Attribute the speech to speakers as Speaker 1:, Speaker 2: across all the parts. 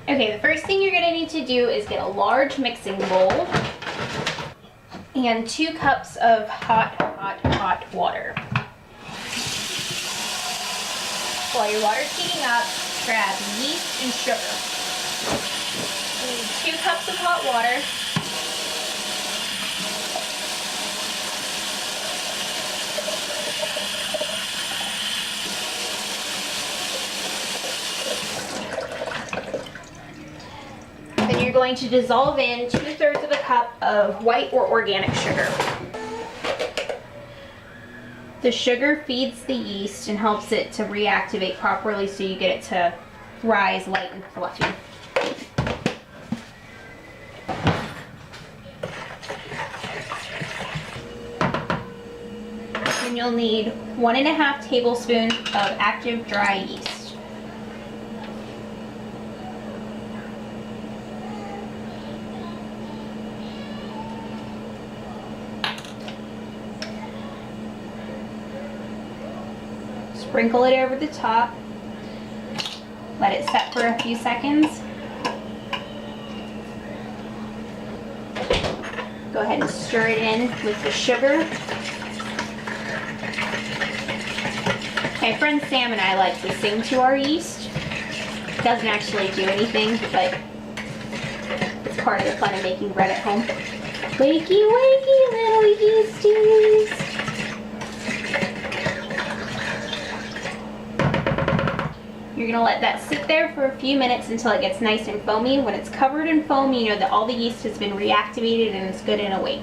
Speaker 1: Okay, the first thing you're gonna need to do is get a large mixing bowl and 2 cups of hot water. While your water's heating up, grab yeast and sugar. You need 2 cups of hot water. Then you're going to dissolve in 2/3 of a cup of white or organic sugar. The sugar feeds the yeast and helps it to reactivate properly so you get it to rise light and fluffy. And you'll need 1½ tablespoons of active dry yeast. Sprinkle it over the top. Let it set for a few seconds. Go ahead and stir it in with the sugar. My friend Sam and I like to sing to our yeast. It doesn't actually do anything, but it's part of the fun of making bread at home. Wakey, wakey, little yeasties. You're gonna let that sit there for a few minutes until it gets nice and foamy. When it's covered in foam, you know that all the yeast has been reactivated and it's good and awake.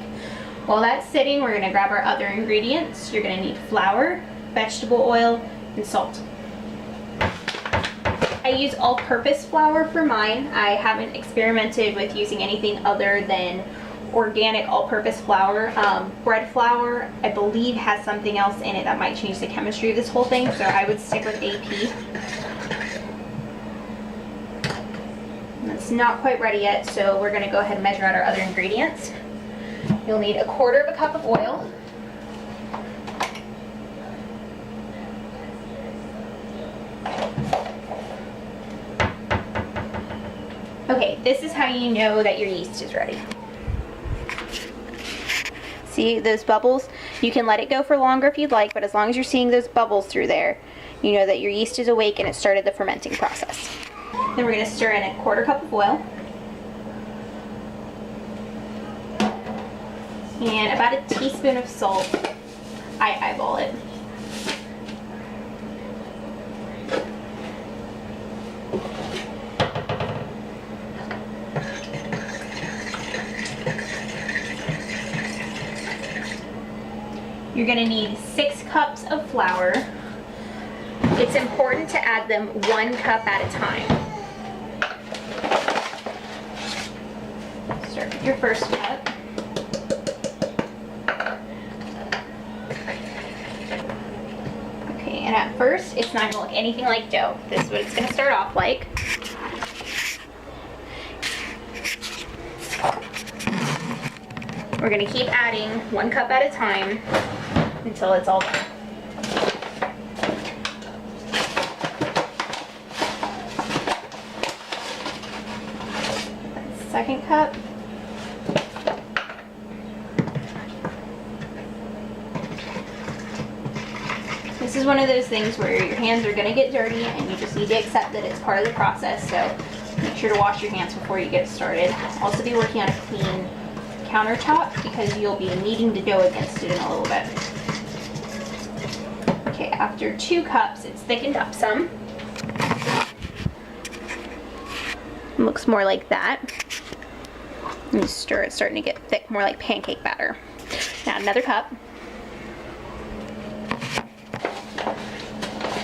Speaker 1: While that's sitting, we're gonna grab our other ingredients. You're gonna need flour, vegetable oil, and salt. I use all-purpose flour for mine. I haven't experimented with using anything other than organic all-purpose flour. Bread flour, I believe, has something else in it that might change the chemistry of this whole thing, so I would stick with AP. It's not quite ready yet, so we're going to go ahead and measure out our other ingredients. You'll need 1/4 cup of oil. Okay, this is how you know that your yeast is ready. See those bubbles? You can let it go for longer if you'd like, but as long as you're seeing those bubbles through there, you know that your yeast is awake and it started the fermenting process. Then we're going to stir in 1/4 cup of oil and about a teaspoon of salt. I eyeball it. You're going to need 6 cups of flour. It's important to add them 1 cup at a time. Start with your first cup. Okay, and at first it's not going to look anything like dough. This is what it's going to start off like. We're going to keep adding 1 cup at a time until it's all done. Second cup. This is one of those things where your hands are going to get dirty and you just need to accept that it's part of the process, so make sure to wash your hands before you get started. Also be working on a clean countertop because you'll be kneading the dough against it in a little bit. Okay, after 2 cups, it's thickened up some. It looks more like that. And stir it, starting to get thick, more like pancake batter. Now another cup.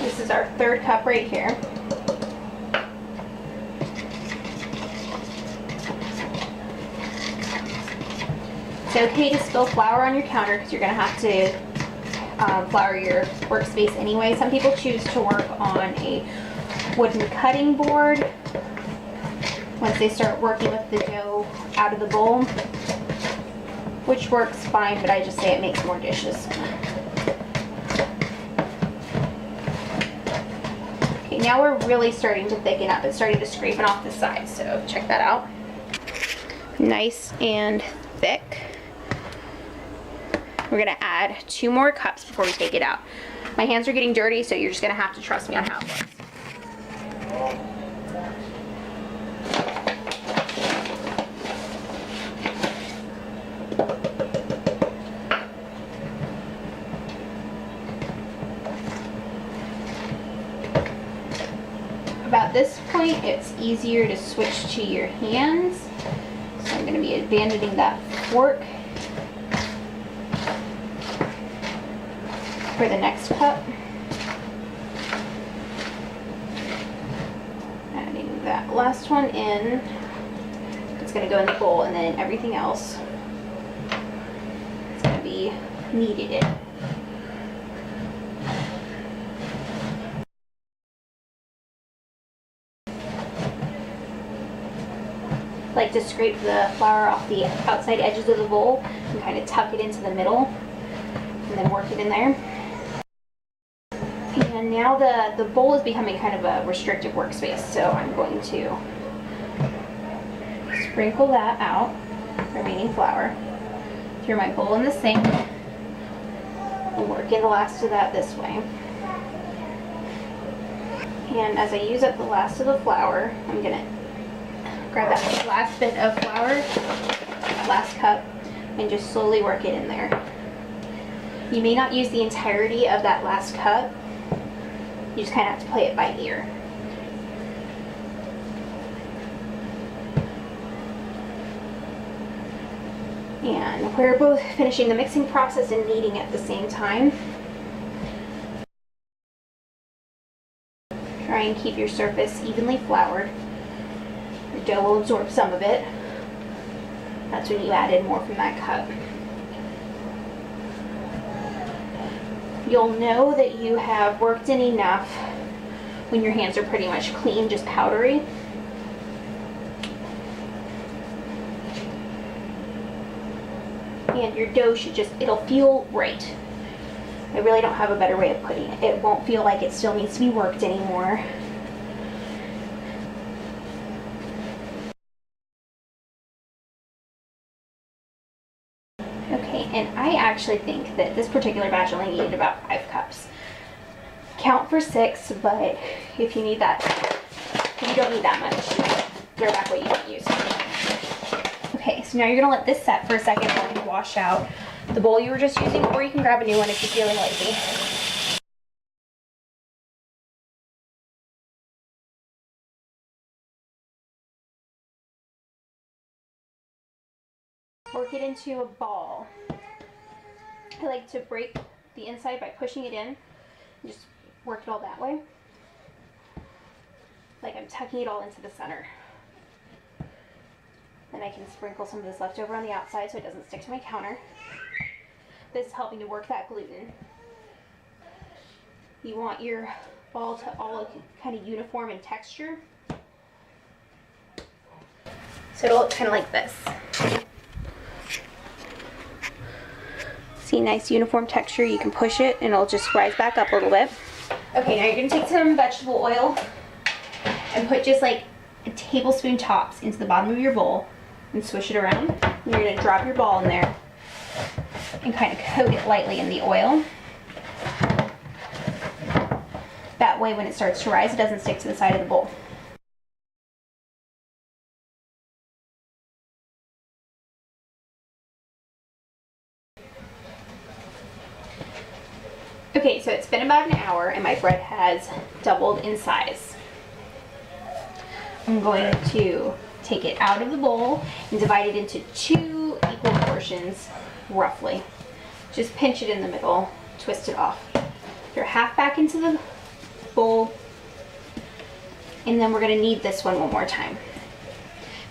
Speaker 1: This is our 3rd cup right here. It's okay to spill flour on your counter because you're going to have to flour your workspace anyway. Some people choose to work on a wooden cutting board once they start working with the dough out of the bowl, which works fine, but I just say it makes more dishes. Okay, Okay, now we're really starting to thicken up. It's starting to scrape off the sides, so check that out. Nice and thick. We're gonna add 2 more cups before we take it out. My hands are getting dirty, so you're just gonna have to trust me on how it looks. About this point, it's easier to switch to your hands. So I'm gonna be abandoning that fork for the next cup. Adding that last one in. It's gonna go in the bowl, and then everything else is gonna be kneaded in. I like to scrape the flour off the outside edges of the bowl and kind of tuck it into the middle, and then work it in there. And now the bowl is becoming kind of a restrictive workspace, so I'm going to sprinkle that out, remaining flour, through my bowl in the sink, and work in the last of that this way. And as I use up the last of the flour, I'm gonna grab that last bit of flour, last cup, and just slowly work it in there. You may not use the entirety of that last cup. You just kind of have to play it by ear. And we're both finishing the mixing process and kneading at the same time. Try and keep your surface evenly floured. Your dough will absorb some of it. That's when you add in more from that cup. You'll know that you have worked in enough when your hands are pretty much clean, just powdery. And your dough should just, it'll feel right. I really don't have a better way of putting it. It won't feel like it still needs to be worked anymore. Okay, and I actually think that this particular batch only needed about 5 cups. Count for 6, but if you need that, if you don't need that much, throw back what you don't use. Okay, so now you're gonna let this set for a second while you wash out the bowl you were just using, or you can grab a new one if you're feeling lazy. Work it into a ball. I like to break the inside by pushing it in and just work it all that way. Like I'm tucking it all into the center. Then I can sprinkle some of this leftover on the outside so it doesn't stick to my counter. This is helping to work that gluten. You want your ball to all look kind of uniform in texture. So it'll look kind of like this. See, nice uniform texture. You can push it and it'll just rise back up a little bit. Okay, now you're gonna take some vegetable oil and put just like a tablespoon tops into the bottom of your bowl and swish it around. And you're gonna drop your ball in there and kind of coat it lightly in the oil. That way when it starts to rise, it doesn't stick to the side of the bowl. Okay, so it's been about an hour and my bread has doubled in size. I'm going to take it out of the bowl and divide it into 2 equal portions, roughly. Just pinch it in the middle, twist it off. Throw half back into the bowl, and then we're going to knead this one more time.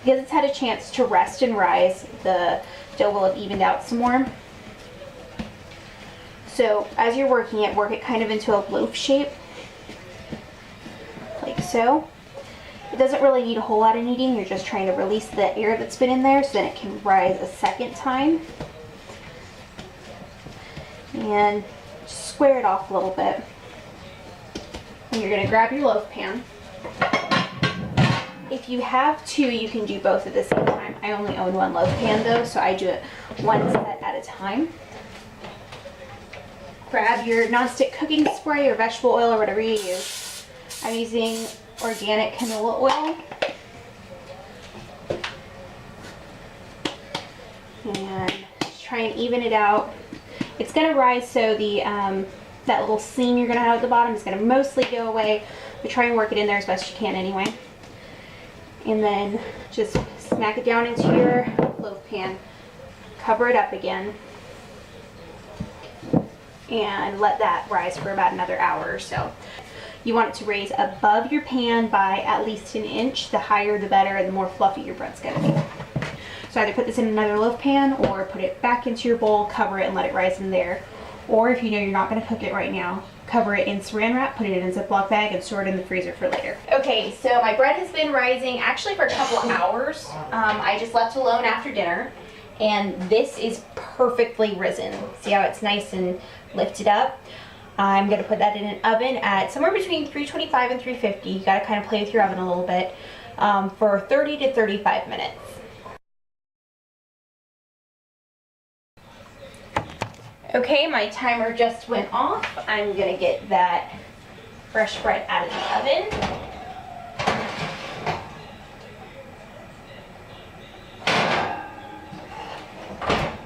Speaker 1: Because it's had a chance to rest and rise, the dough will have evened out some more. So as you're working it, work it kind of into a loaf shape, like so. It doesn't really need a whole lot of kneading, you're just trying to release the air that's been in there so then it can rise a second time. And just square it off a little bit. And And you're gonna grab your loaf pan. If you have two, you can do both at the same time. I only own one loaf pan though, so I do it one set at a time. Grab your nonstick cooking spray or vegetable oil or whatever you use. I'm using organic canola oil. And just try and even it out. It's gonna rise, so the that little seam you're gonna have at the bottom is gonna mostly go away, but try and work it in there as best you can anyway. And then just smack it down into your loaf pan, cover it up again, and let that rise for about another hour or so. You want it to raise above your pan by at least an inch. The higher the better, and the more fluffy your bread's gonna be. So either put this in another loaf pan or put it back into your bowl, cover it, and let it rise in there. Or if you know you're not gonna cook it right now, cover it in saran wrap, put it in a Ziploc bag, and store it in the freezer for later. Okay, so my bread has been rising actually for a couple of hours. I just left alone after dinner, and this is perfectly risen. See how it's nice and lifted up? I'm gonna put that in an oven at somewhere between 325 and 350. You gotta kind of play with your oven a little bit, for 30 to 35 minutes. Okay, my timer just went off. I'm gonna get that fresh bread out of the oven.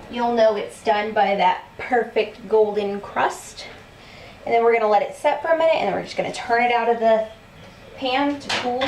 Speaker 1: You'll know it's done by that perfect golden crust. And then we're gonna let it set for a minute, and then we're just gonna turn it out of the pan to cool.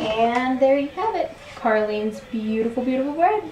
Speaker 1: And there you have it. Carlene's beautiful, beautiful bread.